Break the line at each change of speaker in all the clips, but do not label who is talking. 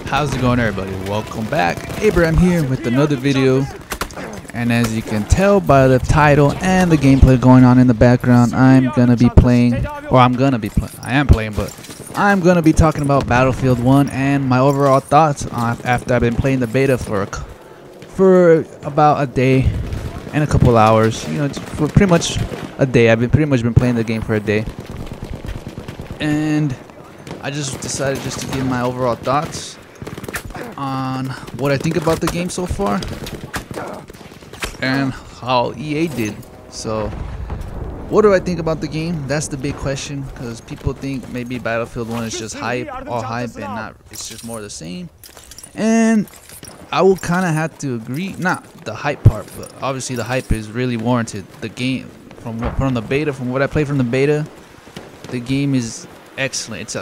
How's it going, everybody? Welcome back. Abraham here with another video. And as you can tell by the title and the gameplay going on in the background, I'm gonna be playing, or I am playing, but I'm gonna be talking about Battlefield 1 and my overall thoughts after I've been playing the beta for about a day and a couple hours. You know, for pretty much a day. I've pretty much been playing the game for a day, and I just decided just to give my overall thoughts on what I think about the game so far and how EA did. So what do I think about the game? That's the big question, because people think maybe Battlefield 1 is just hype, all hype, and not, it's just more the same. And I will kind of have to agree, not the hype part, but obviously the hype is really warranted. The game from the beta, from what I played from the beta, the game is excellent.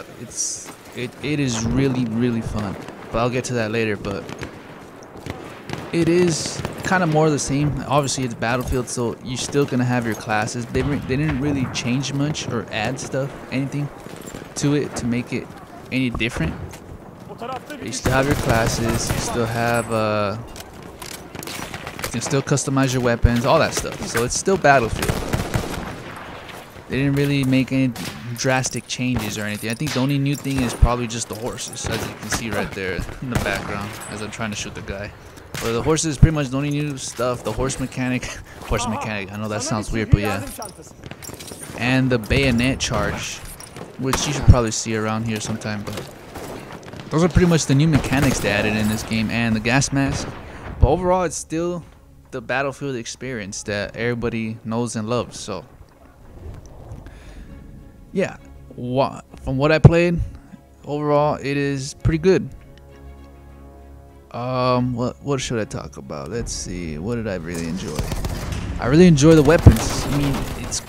It is really fun. But I'll get to that later. But it is kind of more of the same. Obviously it's Battlefield, so you're still gonna have your classes. They didn't really change much or add anything to it to make it any different. You still have your classes, you still have you can still customize your weapons, all that stuff. So it's still Battlefield. They didn't really make any drastic changes or anything. I think the only new thing is probably just the horses, as you can see right there in the background as I'm trying to shoot the guy. But the horses is pretty much the only new stuff. The horse mechanic, I know that sounds weird, but yeah. And the bayonet charge, which you should probably see around here sometime. But those are pretty much the new mechanics they added in this game, and the gas mask. But overall, it's still the Battlefield experience that everybody knows and loves. So yeah, from what I played, overall it is pretty good. What should I talk about? Let's see. What did I really enjoy? I really enjoy the weapons. I mean, it's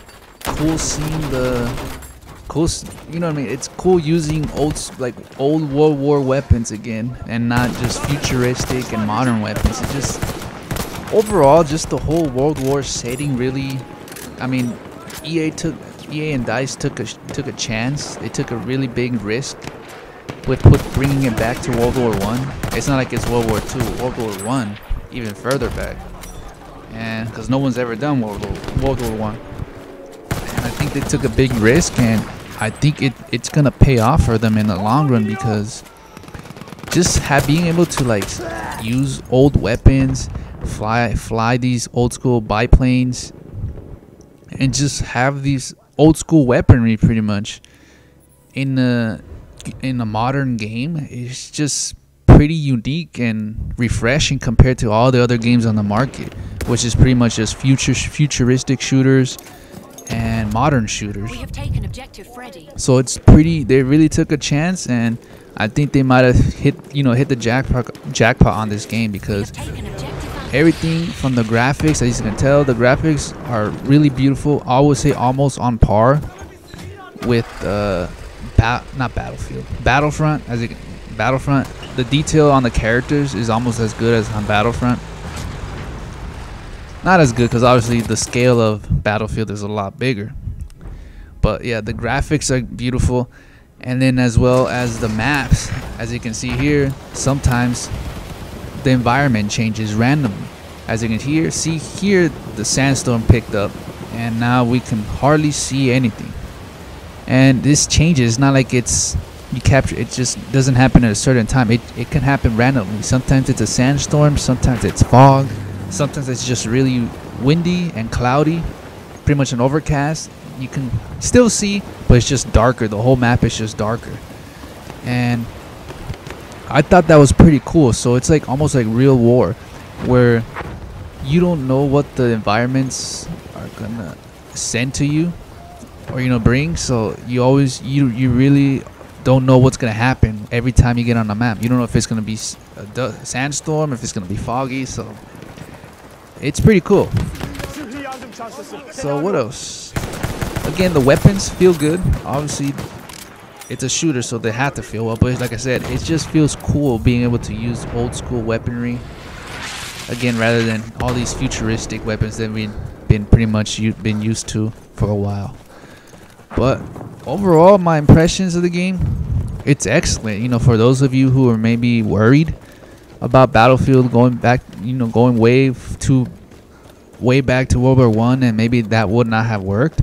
cool seeing you know what I mean? It's cool using old World War weapons again, and not just futuristic and modern weapons. It just overall, just the whole World War setting really. I mean, EA and DICE took a chance. They took a really big risk with bringing it back to World War I. It's not like it's World War II. World War I, even further back, and because no one's ever done World War I. And I think they took a big risk, and I think it's gonna pay off for them in the long run, because just being able to use old weapons, fly these old school biplanes, and just have these old school weaponry pretty much in a modern game is just pretty unique and refreshing compared to all the other games on the market, which is pretty much just futuristic shooters and modern shooters. We have taken objective Freddy. So it's they really took a chance, and I think they might have hit the jackpot on this game, because everything from the graphics, as you can tell, the graphics are really beautiful. I would say almost on par with Battlefront. Battlefront, the detail on the characters is almost as good as on Battlefront. Not as good, because obviously the scale of Battlefield is a lot bigger. But yeah, the graphics are beautiful, and then as well as the maps, as you can see here, sometimes the environment changes randomly. As you can see here, the sandstorm picked up, and now we can hardly see anything. And this changes. It's not like it just doesn't happen at a certain time. It can happen randomly. Sometimes it's a sandstorm, sometimes it's fog, sometimes it's just really windy and cloudy, pretty much an overcast. You can still see, but it's just darker. The whole map is just darker. And I thought that was pretty cool. So it's almost like real war, where you don't know what the environments are gonna send to you, or bring. So you really don't know what's gonna happen every time you get on the map. You don't know if it's gonna be a sandstorm, if it's gonna be foggy. So it's pretty cool. So what else? Again, the weapons feel good. Obviously it's a shooter, so they have to feel well, but like I said, it just feels cool being able to use old school weaponry again, rather than all these futuristic weapons that we've been pretty much been used to for a while. But overall, my impressions of the game, it's excellent. You know, for those of you who are maybe worried about Battlefield going back, you know, going way back to World War One, and maybe that would not have worked.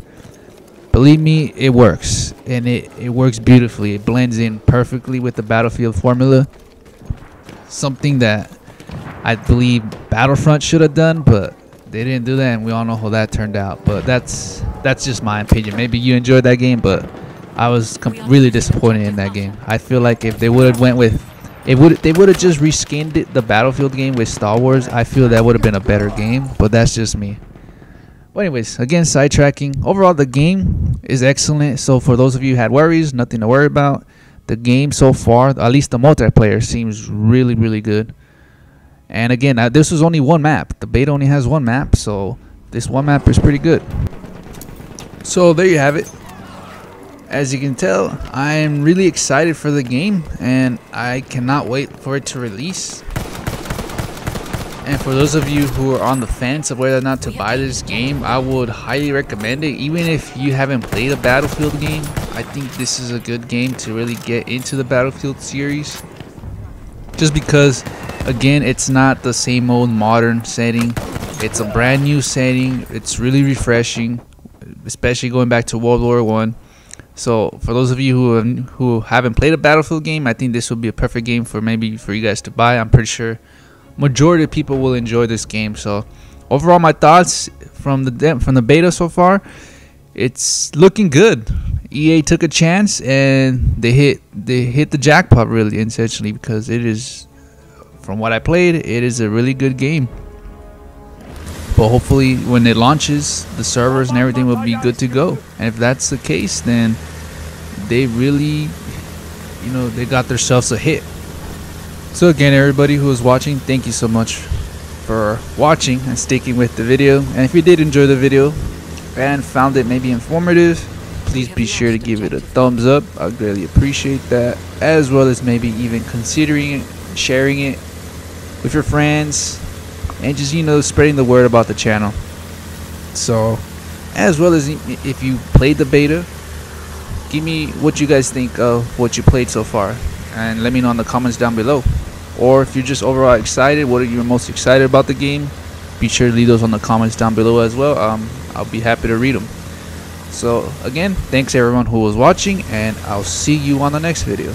Believe me, it works, and it works beautifully. It blends in perfectly with the Battlefield formula. Something that I believe Battlefront should have done, but they didn't do that, and we all know how that turned out. But that's just my opinion. Maybe you enjoyed that game, but I was really disappointed in that game. I feel like if they would have went with they would have just reskinned the Battlefield game with Star Wars, I feel that would have been a better game. But that's just me. But anyways, again, sidetracking. Overall, the game is excellent. So for those of you who had worries, nothing to worry about. The game so far, at least the multiplayer, seems really, really good. And again, this was only one map. The beta only has one map, so this one map is pretty good. So there you have it. As you can tell, I'm really excited for the game, and I cannot wait for it to release. And for those of you who are on the fence of whether or not to buy this game, I would highly recommend it. Even if you haven't played a Battlefield game, I think this is a good game to really get into the Battlefield series. Just because, again, it's not the same old modern setting. It's a brand new setting. It's really refreshing, especially going back to World War One. So for those of you who haven't played a Battlefield game, I think this would be a perfect game for you guys to buy. I'm pretty sure majority of people will enjoy this game. So overall, my thoughts from the beta so far, it's looking good. EA took a chance and they hit the jackpot, really, essentially, because it is, from what I played, it is a really good game. But hopefully when it launches, the servers and everything will be good to go. And if that's the case, then they really, you know, they got themselves a hit. So again, everybody who is watching, thank you so much for watching and sticking with the video. And if you did enjoy the video and found it maybe informative, please be sure to give it a thumbs up. I'd greatly appreciate that, as well as maybe even considering it, sharing it with your friends, and just, you know, spreading the word about the channel. So, as well as if you played the beta, give me what you guys think of what you played so far, and let me know in the comments down below. Or if you're just overall excited, what are you most excited about the game, be sure to leave those on the comments down below as well. I'll be happy to read them. So again, thanks everyone who was watching, and I'll see you on the next video.